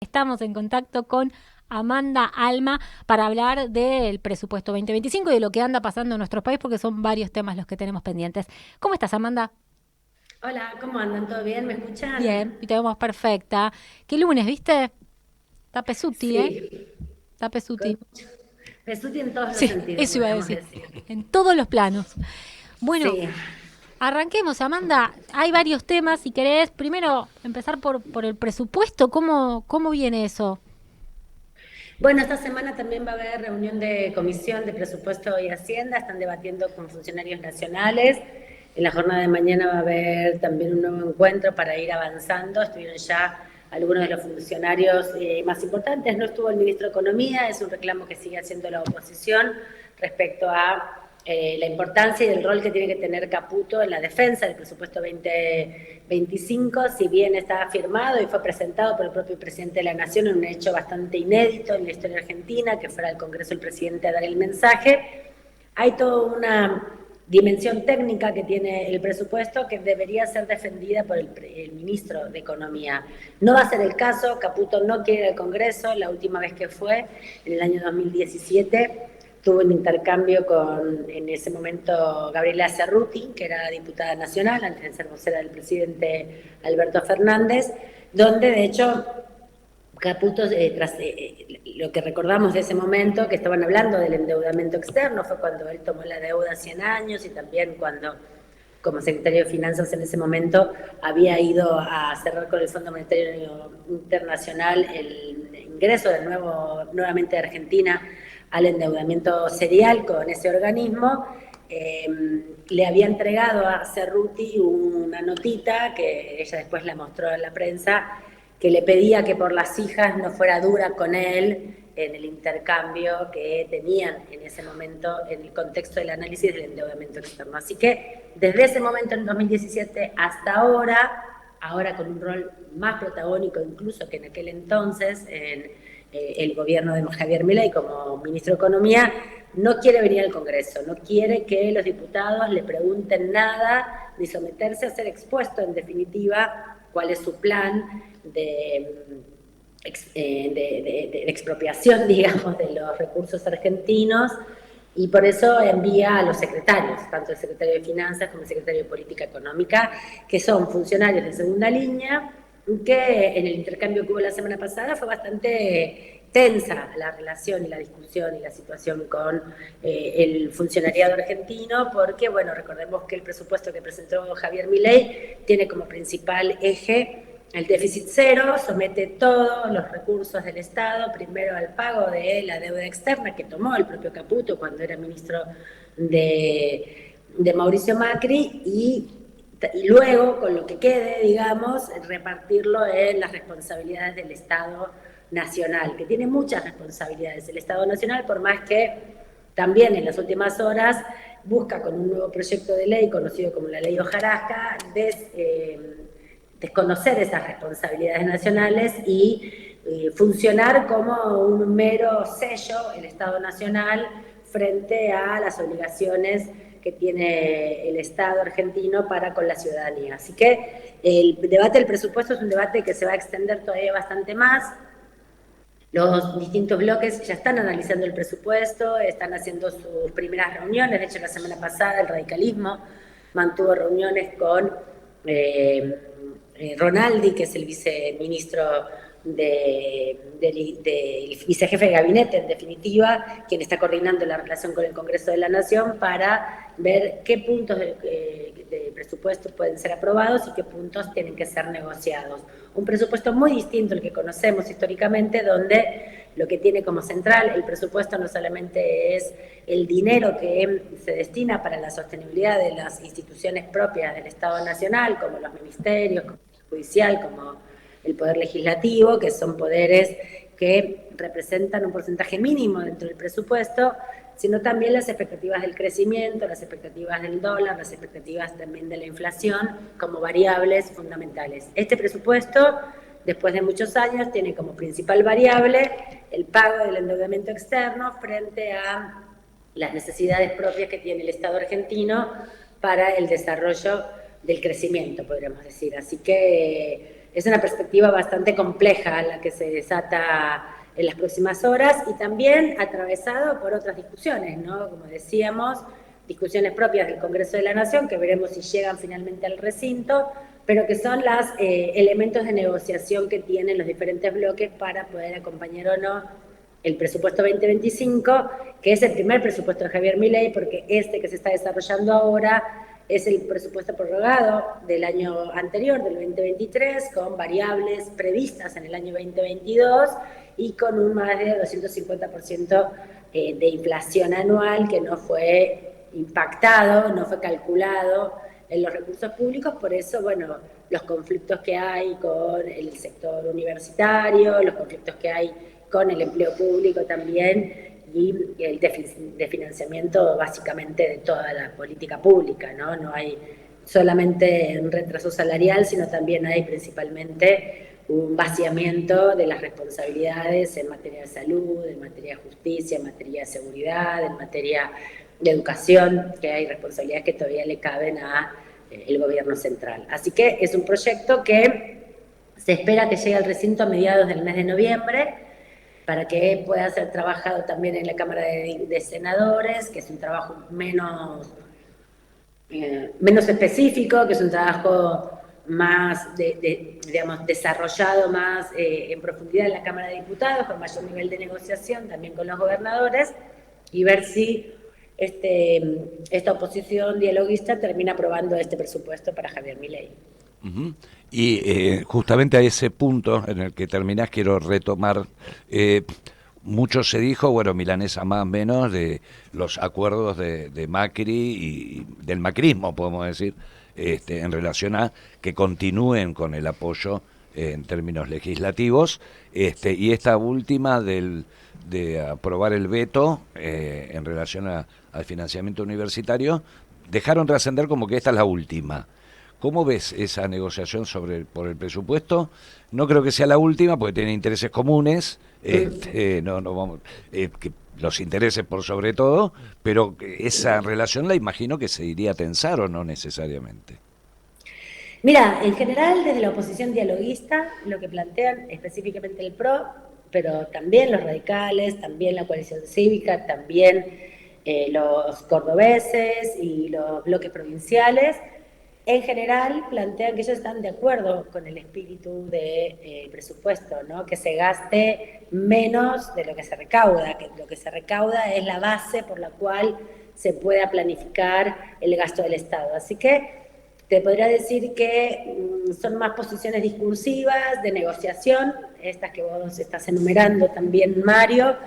estamos en contacto con Amanda Alma para hablar del presupuesto 2025 y de lo que anda pasando en nuestro país, porque son varios temas los que tenemos pendientes. ¿Cómo estás, Amanda? Hola, ¿cómo andan? ¿Todo bien? ¿Me Bien, escuchan? y te vemos perfecta. ¿Qué lunes, viste? Está pesuti, ¿eh? Sí, Está con pesuti. mucho. Pesuti en todos los Sí, sentidos, eso iba a podríamos decir. decir. En todos los planos. Bueno, Sí. arranquemos, Amanda. Hay varios temas, si querés. Primero, empezar por el presupuesto. ¿Cómo viene eso? Bueno, esta semana también va a haber reunión de comisión de presupuesto y Hacienda. Están debatiendo con funcionarios nacionales. En la jornada de mañana va a haber también un nuevo encuentro para ir avanzando. Estuvieron ya algunos de los funcionarios más importantes. No estuvo el ministro de Economía, es un reclamo que sigue haciendo la oposición respecto a la importancia y el rol que tiene que tener Caputo en la defensa del presupuesto 2025, si bien está firmado y fue presentado por el propio presidente de la Nación en un hecho bastante inédito en la historia argentina, que fuera al Congreso el presidente a dar el mensaje. Hay toda una dimensión técnica que tiene el presupuesto que debería ser defendida por el ministro de Economía. No va a ser el caso, Caputo no quiere ir al Congreso, la última vez que fue, en el año 2017, tuvo un intercambio con, en ese momento, Gabriela Cerruti, que era diputada nacional, antes de ser vocera del presidente Alberto Fernández, donde de hecho Caputo, lo que recordamos de ese momento, que estaban hablando del endeudamiento externo, fue cuando él tomó la deuda a 100 años y también cuando, como secretario de Finanzas en ese momento, había ido a cerrar con el Fondo Monetario Internacional el ingreso nuevamente de Argentina al endeudamiento serial con ese organismo. Le había entregado a Cerruti una notita que ella después la mostró a la prensa, que le pedía que por las hijas no fuera dura con él en el intercambio que tenían en ese momento en el contexto del análisis del endeudamiento externo. Así que desde ese momento, en 2017, hasta ahora con un rol más protagónico incluso que en aquel entonces, en el gobierno de Javier Milei como ministro de Economía, no quiere venir al Congreso, no quiere que los diputados le pregunten nada, ni someterse a ser expuesto, en definitiva, cuál es su plan de expropiación, digamos, de los recursos argentinos, y por eso envía a los secretarios, tanto el secretario de Finanzas como el secretario de Política Económica, que son funcionarios de segunda línea, que en el intercambio que hubo la semana pasada fue bastante tensa la relación y la discusión y la situación con el funcionariado argentino, porque, bueno, recordemos que el presupuesto que presentó Javier Milei tiene como principal eje el déficit cero, somete todos los recursos del Estado, primero al pago de la deuda externa que tomó el propio Caputo cuando era ministro de Mauricio Macri, y luego, con lo que quede, digamos, repartirlo en las responsabilidades del Estado Nacional, que tiene muchas responsabilidades el Estado Nacional, por más que también en las últimas horas busca con un nuevo proyecto de ley conocido como la ley Hojarasca desconocer esas responsabilidades nacionales y funcionar como un mero sello el Estado Nacional frente a las obligaciones que tiene el Estado argentino para con la ciudadanía. Así que el debate del presupuesto es un debate que se va a extender todavía bastante más. Los distintos bloques ya están analizando el presupuesto, están haciendo sus primeras reuniones. De hecho, la semana pasada el radicalismo mantuvo reuniones con Ronaldi, que es el viceministro del vicejefe de gabinete, en definitiva, quien está coordinando la relación con el Congreso de la Nación para ver qué puntos de presupuesto pueden ser aprobados y qué puntos tienen que ser negociados. Un presupuesto muy distinto al que conocemos históricamente, donde lo que tiene como central el presupuesto no solamente es el dinero que se destina para la sostenibilidad de las instituciones propias del Estado Nacional, como los ministerios, como el judicial, como el poder legislativo, que son poderes que representan un porcentaje mínimo dentro del presupuesto, sino también las expectativas del crecimiento, las expectativas del dólar, las expectativas también de la inflación como variables fundamentales. Este presupuesto, después de muchos años, tiene como principal variable el pago del endeudamiento externo frente a las necesidades propias que tiene el Estado argentino para el desarrollo del crecimiento, podríamos decir. Así que es una perspectiva bastante compleja la que se desata en las próximas horas y también atravesado por otras discusiones, ¿no? Como decíamos, discusiones propias del Congreso de la Nación, que veremos si llegan finalmente al recinto, pero que son los elementos de negociación que tienen los diferentes bloques para poder acompañar o no el presupuesto 2025, que es el primer presupuesto de Javier Milei, porque este que se está desarrollando ahora es el presupuesto prorrogado del año anterior, del 2023, con variables previstas en el año 2022 y con un más de 250% de inflación anual que no fue impactado, no fue calculado en los recursos públicos. Por eso, bueno, los conflictos que hay con el sector universitario, los conflictos que hay con el empleo público también, y el de financiamiento básicamente de toda la política pública, ¿no? No hay solamente un retraso salarial, sino también hay principalmente un vaciamiento de las responsabilidades en materia de salud, en materia de justicia, en materia de seguridad, en materia de educación, que hay responsabilidades que todavía le caben a el gobierno central. Así que es un proyecto que se espera que llegue al recinto a mediados del mes de noviembre, para que pueda ser trabajado también en la Cámara de Senadores, que es un trabajo menos específico, que es un trabajo más, digamos, desarrollado más en profundidad en la Cámara de Diputados, con mayor nivel de negociación, también con los gobernadores, y ver si esta oposición dialoguista termina aprobando este presupuesto para Javier Milei. Uh-huh. Y justamente a ese punto en el que terminás quiero retomar, mucho se dijo, bueno, milanesa más o menos, de los acuerdos de Macri y del macrismo, podemos decir, en relación a que continúen con el apoyo en términos legislativos, y esta última de aprobar el veto en relación al financiamiento universitario, dejaron trascender como que esta es la última. ¿Cómo ves esa negociación por el presupuesto? No creo que sea la última, porque tiene intereses comunes, no vamos, que los intereses por sobre todo, pero esa relación la imagino que se iría a tensar o no necesariamente. Mira, en general desde la oposición dialoguista lo que plantean específicamente el PRO, pero también los radicales, también la coalición cívica, también los cordobeses y los bloques provinciales, en general plantean que ellos están de acuerdo con el espíritu del presupuesto, ¿no? Que se gaste menos de lo que se recauda, que lo que se recauda es la base por la cual se pueda planificar el gasto del Estado. Así que te podría decir que son más posiciones discursivas, de negociación, estas que vos estás enumerando también, Mario,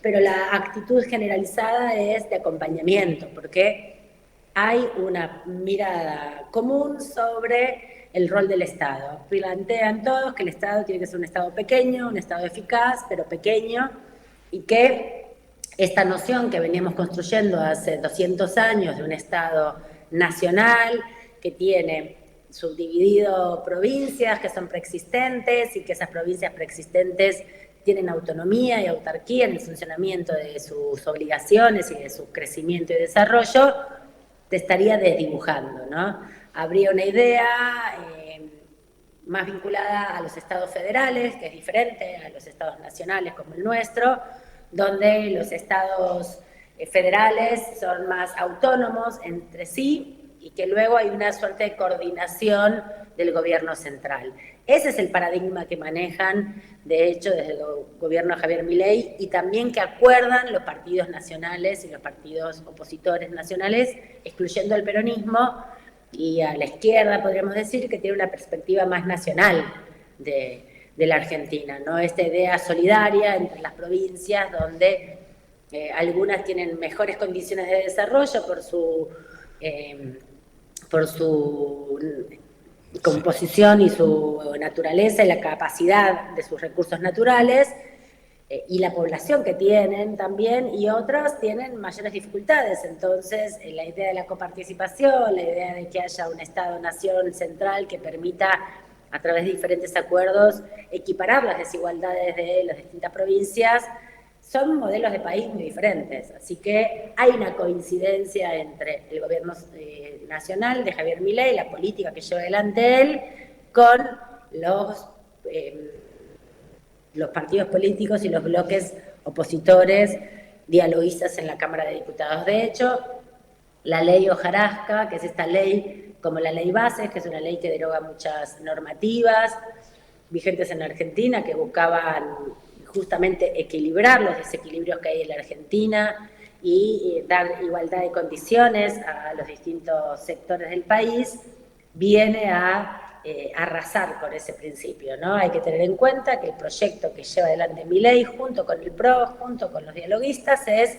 pero la actitud generalizada es de acompañamiento, porque hay una mirada común sobre el rol del Estado. Plantean todos que el Estado tiene que ser un Estado pequeño, un Estado eficaz, pero pequeño, y que esta noción que veníamos construyendo hace 200 años de un Estado nacional, que tiene subdividido provincias que son preexistentes y que esas provincias preexistentes tienen autonomía y autarquía en el funcionamiento de sus obligaciones y de su crecimiento y desarrollo, te estaría desdibujando, ¿no? Habría una idea más vinculada a los estados federales, que es diferente a los estados nacionales como el nuestro, donde los estados federales son más autónomos entre sí y que luego hay una suerte de coordinación del gobierno central. Ese es el paradigma que manejan, de hecho, desde el gobierno de Javier Milei, y también que acuerdan los partidos nacionales y los partidos opositores nacionales, excluyendo el peronismo, y a la izquierda podríamos decir que tiene una perspectiva más nacional de la Argentina, ¿no? Esta idea solidaria entre las provincias, donde algunas tienen mejores condiciones de desarrollo por su composición y su naturaleza y la capacidad de sus recursos naturales, y la población que tienen también, y otras tienen mayores dificultades. Entonces, la idea de la coparticipación, la idea de que haya un Estado-nación central que permita, a través de diferentes acuerdos, equiparar las desigualdades de las distintas provincias, son modelos de país muy diferentes. Así que hay una coincidencia entre el gobierno nacional de Javier Milei, la política que lleva adelante él, con los, los partidos políticos y los bloques opositores dialoguistas en la Cámara de Diputados. De hecho, la ley hojarasca, que es esta ley como la ley Bases, que es una ley que deroga muchas normativas vigentes en la Argentina, que buscaban justamente equilibrar los desequilibrios que hay en la Argentina y dar igualdad de condiciones a los distintos sectores del país, viene a arrasar con ese principio, ¿no? Hay que tener en cuenta que el proyecto que lleva adelante Milei, junto con el PRO, junto con los dialoguistas, es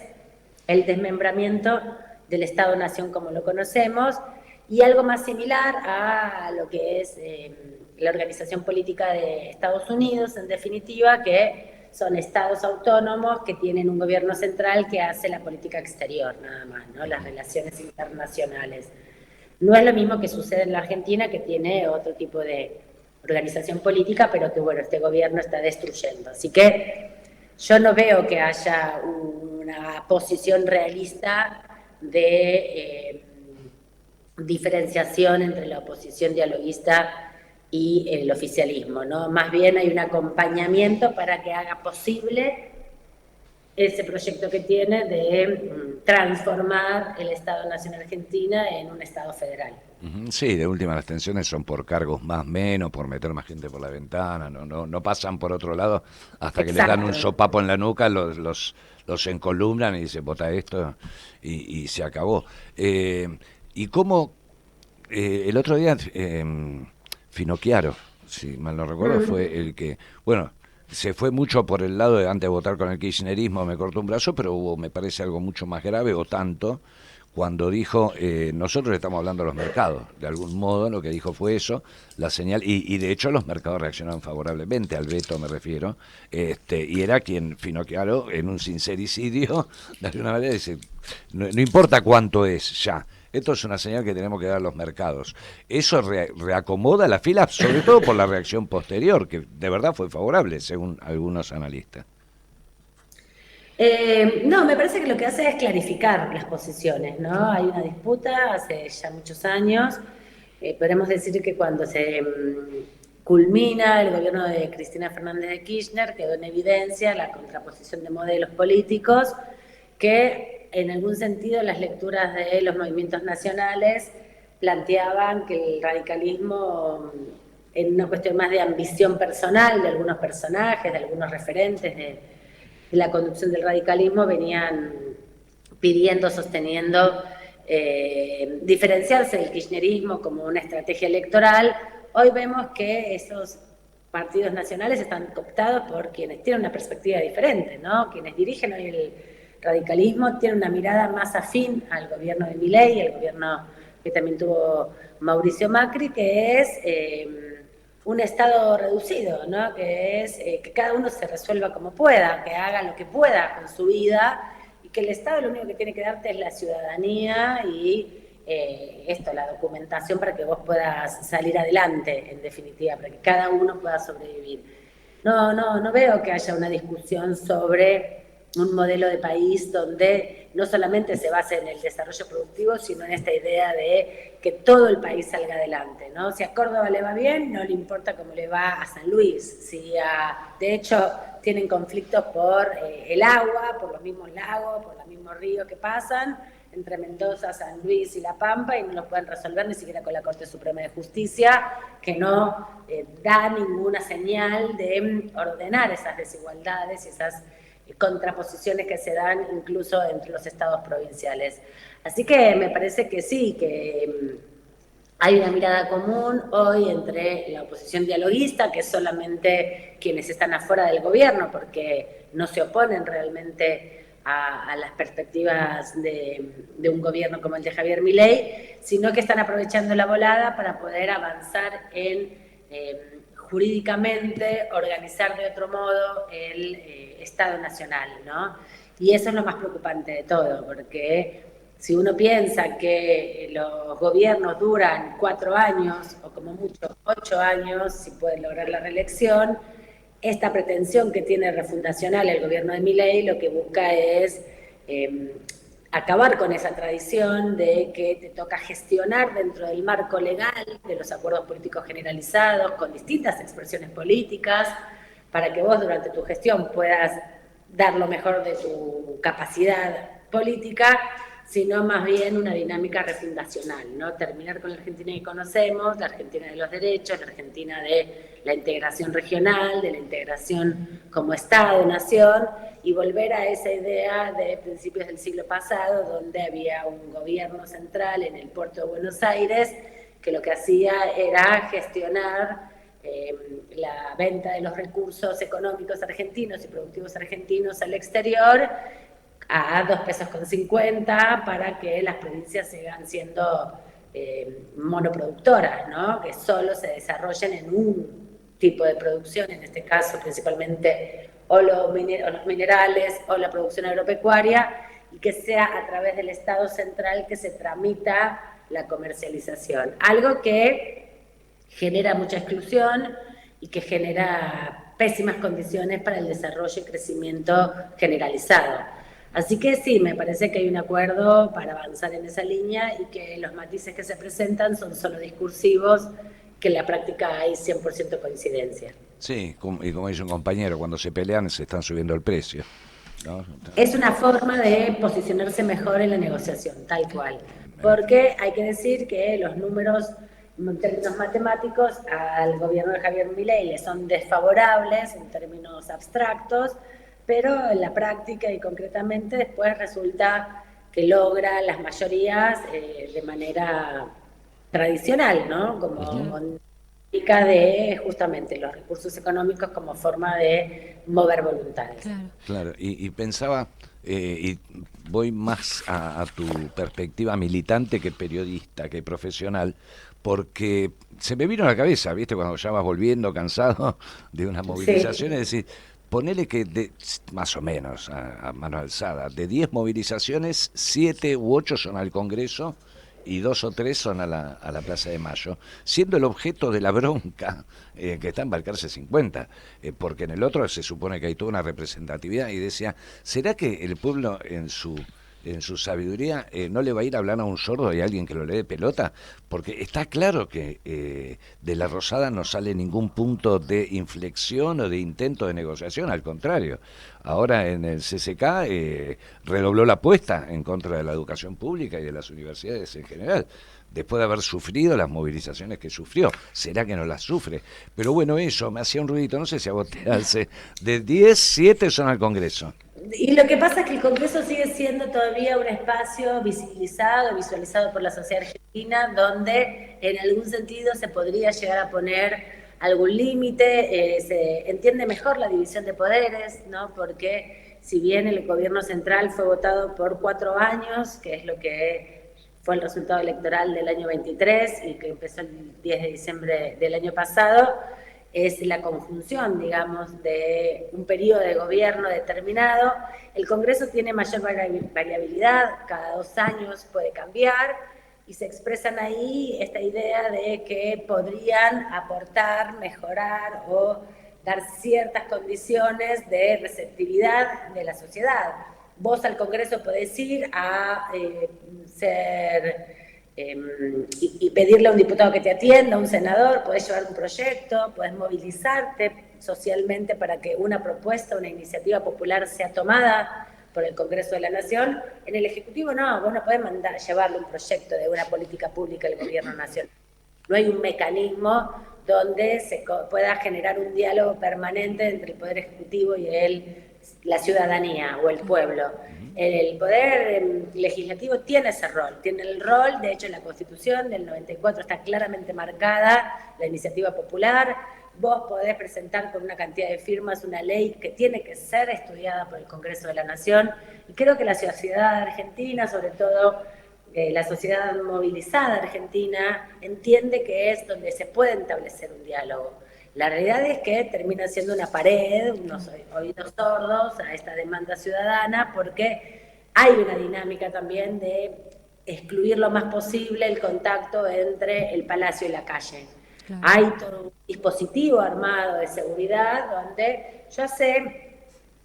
el desmembramiento del Estado-Nación como lo conocemos, y algo más similar a lo que es la organización política de Estados Unidos, en definitiva, que son estados autónomos que tienen un gobierno central que hace la política exterior, nada más, ¿no? Las relaciones internacionales. No es lo mismo que sucede en la Argentina, que tiene otro tipo de organización política, pero que, bueno, este gobierno está destruyendo. Así que yo no veo que haya una posición realista de diferenciación entre la oposición dialoguista y el oficialismo, ¿no? Más bien hay un acompañamiento para que haga posible ese proyecto que tiene de transformar el Estado Nación Argentina en un Estado federal. Sí, de última las tensiones son por cargos más menos, por meter más gente por la ventana, no pasan por otro lado hasta que les dan un sopapo en la nuca, los encolumnan y dicen, vota esto y se acabó. Y cómo el otro día Finocchiaro, si mal no recuerdo, fue el que, bueno, se fue mucho por el lado de antes de votar con el kirchnerismo, me cortó un brazo, pero hubo, me parece, algo mucho más grave, o tanto, cuando dijo, nosotros estamos hablando de los mercados, de algún modo lo que dijo fue eso, la señal, y de hecho los mercados reaccionaron favorablemente, al veto me refiero, y era quien, Finocchiaro, en un sincericidio, de alguna manera dice, no importa cuánto es ya, esto es una señal que tenemos que dar a los mercados. Eso reacomoda la fila, sobre todo por la reacción posterior, que de verdad fue favorable, según algunos analistas. No, me parece que lo que hace es clarificar las posiciones, ¿no? Hay una disputa hace ya muchos años. Podemos decir que cuando se culmina el gobierno de Cristina Fernández de Kirchner, quedó en evidencia la contraposición de modelos políticos que, en algún sentido, las lecturas de los movimientos nacionales planteaban que el radicalismo, en una cuestión más de ambición personal de algunos personajes, de algunos referentes de la conducción del radicalismo, venían pidiendo, sosteniendo diferenciarse del kirchnerismo como una estrategia electoral. Hoy vemos que esos partidos nacionales están cooptados por quienes tienen una perspectiva diferente, ¿no? Quienes dirigen hoy el radicalismo tienen una mirada más afín al gobierno de Milei, el gobierno que también tuvo Mauricio Macri, que es un Estado reducido, ¿no? Que es que cada uno se resuelva como pueda, que haga lo que pueda con su vida, y que el Estado lo único que tiene que darte es la ciudadanía y la documentación para que vos puedas salir adelante, en definitiva, para que cada uno pueda sobrevivir. No veo que haya una discusión sobre un modelo de país donde no solamente se base en el desarrollo productivo, sino en esta idea de que todo el país salga adelante, ¿no? Si a Córdoba le va bien, no le importa cómo le va a San Luis. De hecho, tienen conflictos por el agua, por los mismos lagos, por los mismos ríos que pasan entre Mendoza, San Luis y La Pampa, y no los pueden resolver ni siquiera con la Corte Suprema de Justicia, que no da ninguna señal de ordenar esas desigualdades y esas contraposiciones que se dan incluso entre los estados provinciales. Así que me parece que sí, que hay una mirada común hoy entre la oposición dialoguista, que es solamente quienes están afuera del gobierno, porque no se oponen realmente a las perspectivas de un gobierno como el de Javier Milei, sino que están aprovechando la volada para poder avanzar en jurídicamente organizar de otro modo el Estado Nacional, ¿no? Y eso es lo más preocupante de todo, porque si uno piensa que los gobiernos duran 4 años, o como mucho 8 años, si pueden lograr la reelección, esta pretensión que tiene refundacional el gobierno de Milei lo que busca es acabar con esa tradición de que te toca gestionar dentro del marco legal de los acuerdos políticos generalizados con distintas expresiones políticas para que vos durante tu gestión puedas dar lo mejor de tu capacidad política, sino más bien una dinámica refundacional, ¿no? Terminar con la Argentina que conocemos, la Argentina de los derechos, la Argentina de la integración regional, de la integración como Estado, nación, y volver a esa idea de principios del siglo pasado, donde había un gobierno central en el puerto de Buenos Aires, que lo que hacía era gestionar la venta de los recursos económicos argentinos y productivos argentinos al exterior a 2,50 pesos para que las provincias sigan siendo monoproductoras, ¿no? Que solo se desarrollen en un tipo de producción, en este caso principalmente o los minerales o la producción agropecuaria, y que sea a través del Estado central que se tramita la comercialización. Algo que genera mucha exclusión y que genera pésimas condiciones para el desarrollo y crecimiento generalizado. Así que sí, me parece que hay un acuerdo para avanzar en esa línea y que los matices que se presentan son solo discursivos, que en la práctica hay 100% coincidencia. Sí, y como dice un compañero, cuando se pelean se están subiendo el precio, ¿no? Es una forma de posicionarse mejor en la negociación, tal cual. Porque hay que decir que los números, en términos matemáticos, al gobierno de Javier Milei le son desfavorables en términos abstractos, pero en la práctica y concretamente después resulta que logra las mayorías de manera tradicional, ¿no? Como de justamente los recursos económicos como forma de mover voluntades. Claro, y pensaba, y voy más a tu perspectiva militante que periodista, que profesional, porque se me vino a la cabeza, ¿viste? Cuando ya vas volviendo cansado de una movilización, sí. Es decir, ponele que más o menos a mano alzada, de 10 movilizaciones, 7 u 8 son al Congreso y 2 o 3 son a la Plaza de Mayo, siendo el objeto de la bronca que está en Balcarce 50, porque en el otro se supone que hay toda una representatividad, y decía, ¿será que el pueblo en su sabiduría no le va a ir a hablar a un sordo y a alguien que lo le dé pelota? Porque está claro que de la Rosada no sale ningún punto de inflexión o de intento de negociación, al contrario. Ahora en el CCK redobló la apuesta en contra de la educación pública y de las universidades en general, después de haber sufrido las movilizaciones que sufrió. ¿Será que no las sufre? Pero bueno, eso me hacía un ruidito, no sé si a vos te hace. De 10, 7 son al Congreso. Y lo que pasa es que el Congreso sigue siendo todavía un espacio visualizado por la sociedad argentina, donde en algún sentido se podría llegar a poner algún límite, se entiende mejor la división de poderes, ¿no? Porque si bien el gobierno central fue votado por 4 años, que es lo que fue el resultado electoral del año 23 y que empezó el 10 de diciembre del año pasado, es la conjunción, digamos, de un periodo de gobierno determinado. El Congreso tiene mayor variabilidad, cada 2 años puede cambiar, y se expresan ahí esta idea de que podrían aportar, mejorar o dar ciertas condiciones de receptividad de la sociedad. Vos al Congreso podés ir a y pedirle a un diputado que te atienda, a un senador, podés llevar un proyecto, podés movilizarte socialmente para que una propuesta, una iniciativa popular sea tomada por el Congreso de la Nación. En el Ejecutivo no, vos no podés llevarle un proyecto de una política pública al Gobierno Nacional. No hay un mecanismo donde se pueda generar un diálogo permanente entre el Poder Ejecutivo y la ciudadanía o el pueblo. El Poder Legislativo tiene ese rol, tiene el rol, de hecho en la Constitución del 94 está claramente marcada la iniciativa popular. Vos podés presentar con una cantidad de firmas una ley que tiene que ser estudiada por el Congreso de la Nación, y creo que la sociedad argentina, sobre todo la sociedad movilizada argentina, entiende que es donde se puede establecer un diálogo. La realidad es que termina siendo una pared, unos oídos sordos a esta demanda ciudadana, porque hay una dinámica también de excluir lo más posible el contacto entre el Palacio y la calle. Claro. Hay todo un dispositivo armado de seguridad donde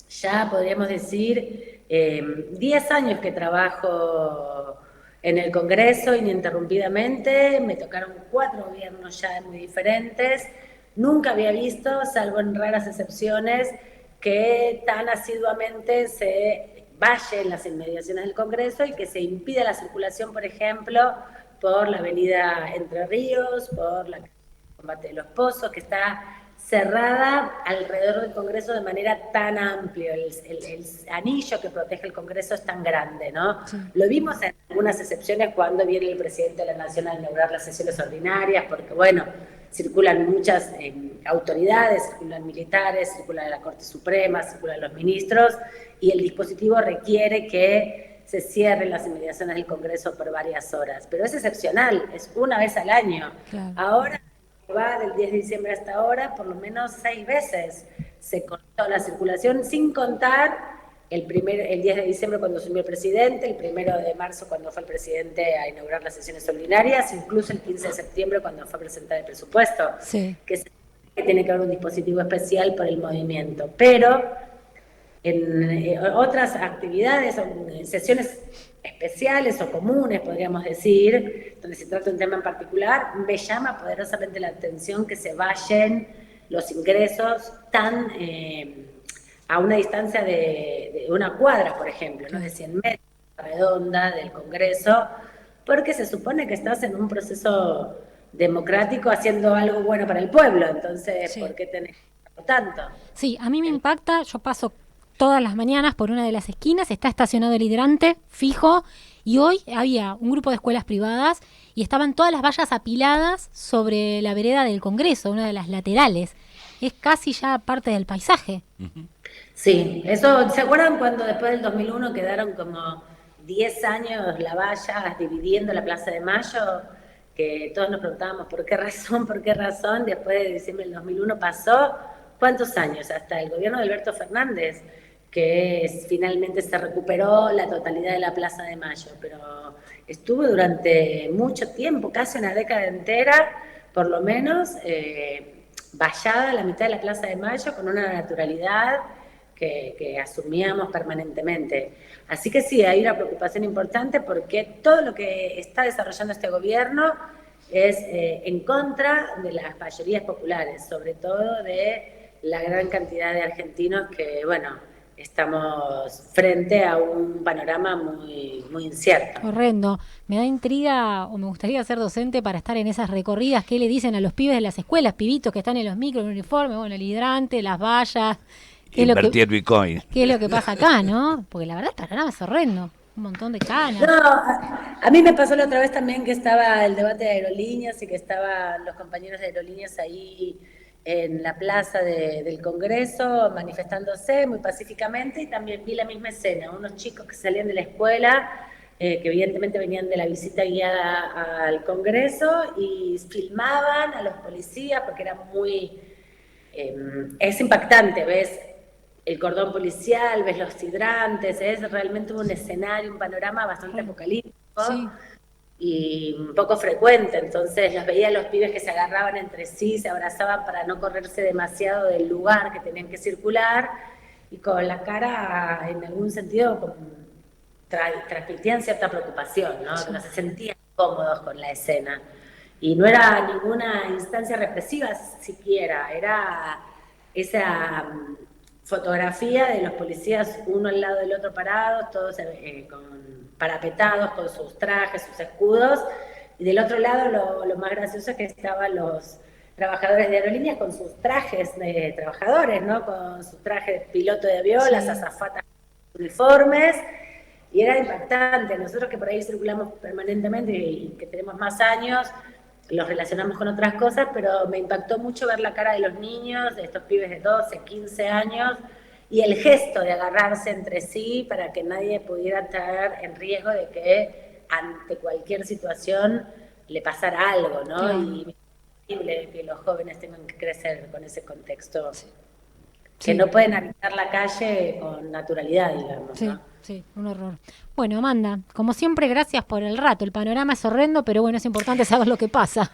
ya podríamos decir, 10 años que trabajo en el Congreso ininterrumpidamente, me tocaron 4 gobiernos ya muy diferentes, nunca había visto, salvo en raras excepciones, que tan asiduamente se valle en las inmediaciones del Congreso y que se impida la circulación, por ejemplo, por la avenida Entre Ríos, por la Combate de los Pozos, que está cerrada alrededor del Congreso de manera tan amplia. El anillo que protege el Congreso es tan grande, ¿no? Sí. Lo vimos en algunas excepciones cuando viene el presidente de la Nación a inaugurar las sesiones ordinarias, porque, bueno, circulan muchas autoridades, circulan militares, circulan la Corte Suprema, circulan los ministros, y el dispositivo requiere que se cierren las inmediaciones del Congreso por varias horas. Pero es excepcional, es una vez al año. Claro. Ahora va del 10 de diciembre hasta ahora, por lo menos 6 veces se cortó la circulación, sin contar el 10 de diciembre cuando asumió el presidente, el 1 de marzo cuando fue el presidente a inaugurar las sesiones ordinarias, incluso el 15 de septiembre cuando fue a presentar el presupuesto, sí. que tiene que haber un dispositivo especial por el movimiento. Pero en otras actividades, en sesiones especiales o comunes, podríamos decir, donde se trata de un tema en particular, me llama poderosamente la atención que se vayan los ingresos tan a una distancia de una cuadra, por ejemplo, ¿no? De 100 metros redonda del Congreso, porque se supone que estás en un proceso democrático haciendo algo bueno para el pueblo, entonces, sí. ¿Por qué tenés tanto? Sí, a mí me impacta, yo paso todas las mañanas por una de las esquinas, está estacionado el hidrante fijo, y hoy había un grupo de escuelas privadas y estaban todas las vallas apiladas sobre la vereda del Congreso, una de las laterales. Es casi ya parte del paisaje. Sí, eso, ¿se acuerdan cuando después del 2001 quedaron como 10 años las vallas dividiendo la Plaza de Mayo? Que todos nos preguntábamos por qué razón, después de diciembre del 2001 pasó, ¿cuántos años? Hasta el gobierno de Alberto Fernández, que finalmente se recuperó la totalidad de la Plaza de Mayo, pero estuvo durante mucho tiempo, casi una década entera, por lo menos, vallada la mitad de la Plaza de Mayo con una naturalidad que asumíamos permanentemente. Así que sí, hay una preocupación importante porque todo lo que está desarrollando este gobierno es en contra de las mayorías populares, sobre todo de la gran cantidad de argentinos que, bueno, estamos frente a un panorama muy, muy incierto. Horrendo. Me da intriga o me gustaría ser docente para estar en esas recorridas. ¿Qué le dicen a los pibes de las escuelas, pibitos que están en los micros, en el uniforme, bueno, el hidrante, las vallas? Invertir Bitcoin. ¿Qué es lo que pasa acá, no? Porque la verdad el panorama es horrendo. Un montón de canas. No, a mí me pasó la otra vez también que estaba el debate de aerolíneas y que estaban los compañeros de aerolíneas ahí en la plaza del Congreso manifestándose muy pacíficamente, y también vi la misma escena, unos chicos que salían de la escuela, que evidentemente venían de la visita guiada al Congreso y filmaban a los policías porque era muy... es impactante, ves el cordón policial, ves los hidrantes, es realmente un escenario, un panorama bastante apocalíptico. Sí. Y un poco frecuente, entonces los veía a los pibes que se agarraban entre sí, se abrazaban para no correrse demasiado del lugar que tenían que circular, y con la cara, en algún sentido, transmitían cierta preocupación, ¿no? Sí. No se sentían cómodos con la escena. Y no era ninguna instancia represiva siquiera, era esa fotografía de los policías uno al lado del otro parados, todos parapetados con sus trajes, sus escudos, y del otro lado lo más gracioso es que estaban los trabajadores de aerolíneas con sus trajes de trabajadores, ¿no? Con sus trajes de piloto de avión, sí. Las azafatas uniformes, y era impactante. Nosotros que por ahí circulamos permanentemente y que tenemos más años, los relacionamos con otras cosas, pero me impactó mucho ver la cara de los niños, de estos pibes de 12, 15 años, y el gesto de agarrarse entre sí para que nadie pudiera estar en riesgo de que ante cualquier situación le pasara algo, ¿no? Sí. Y es increíble que los jóvenes tengan que crecer con ese contexto. Sí. que Sí. no pueden habitar la calle con naturalidad, digamos, Sí, ¿no? sí, un horror. Bueno, Amanda, como siempre, gracias por el rato. El panorama es horrendo, pero bueno, es importante saber lo que pasa.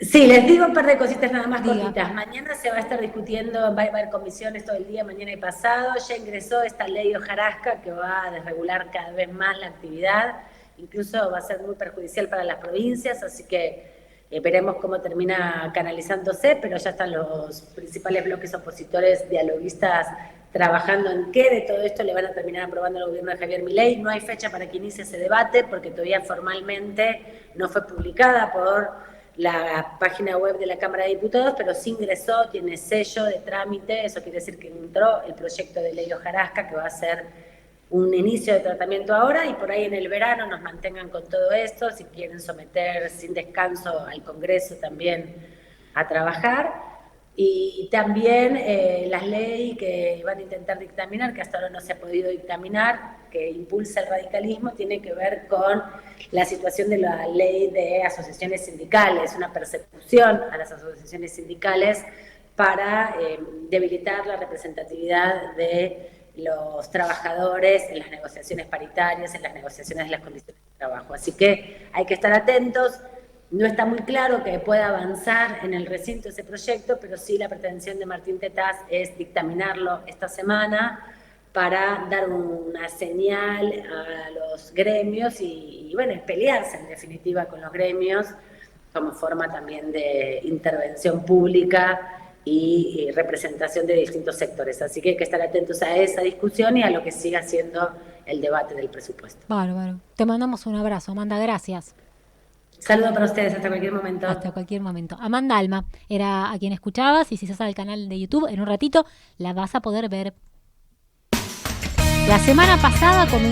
Sí, les digo un par de cositas nada más Diga. cortitas. Mañana se va a estar discutiendo, va a haber comisiones todo el día, mañana y pasado. Ya ingresó esta ley hojarasca que va a desregular cada vez más la actividad. Incluso va a ser muy perjudicial para las provincias, así que veremos cómo termina canalizándose, pero ya están los principales bloques opositores dialoguistas trabajando en qué de todo esto le van a terminar aprobando al gobierno de Javier Milei. No hay fecha para que inicie ese debate porque todavía formalmente no fue publicada por la página web de la Cámara de Diputados, pero sí ingresó, tiene sello de trámite, eso quiere decir que entró el proyecto de ley hojarasca que va a ser un inicio de tratamiento ahora y por ahí en el verano nos mantengan con todo esto, si quieren someter sin descanso al Congreso también a trabajar. Y también las leyes que van a intentar dictaminar, que hasta ahora no se ha podido dictaminar, que impulsa el radicalismo, tiene que ver con la situación de la ley de asociaciones sindicales, una persecución a las asociaciones sindicales para debilitar la representatividad de los trabajadores en las negociaciones paritarias, en las negociaciones de las condiciones de trabajo. Así que hay que estar atentos. No está muy claro que pueda avanzar en el recinto ese proyecto, pero sí la pretensión de Martín Tetaz es dictaminarlo esta semana para dar una señal a los gremios y bueno, pelearse en definitiva con los gremios como forma también de intervención pública y representación de distintos sectores. Así que hay que estar atentos a esa discusión y a lo que siga siendo el debate del presupuesto. Bárbaro. Te mandamos un abrazo, Amanda, gracias. Saludos para ustedes, hasta cualquier momento. Hasta cualquier momento. Amanda Alma era a quien escuchabas y si estás al canal de YouTube, en un ratito la vas a poder ver. La semana pasada comenzó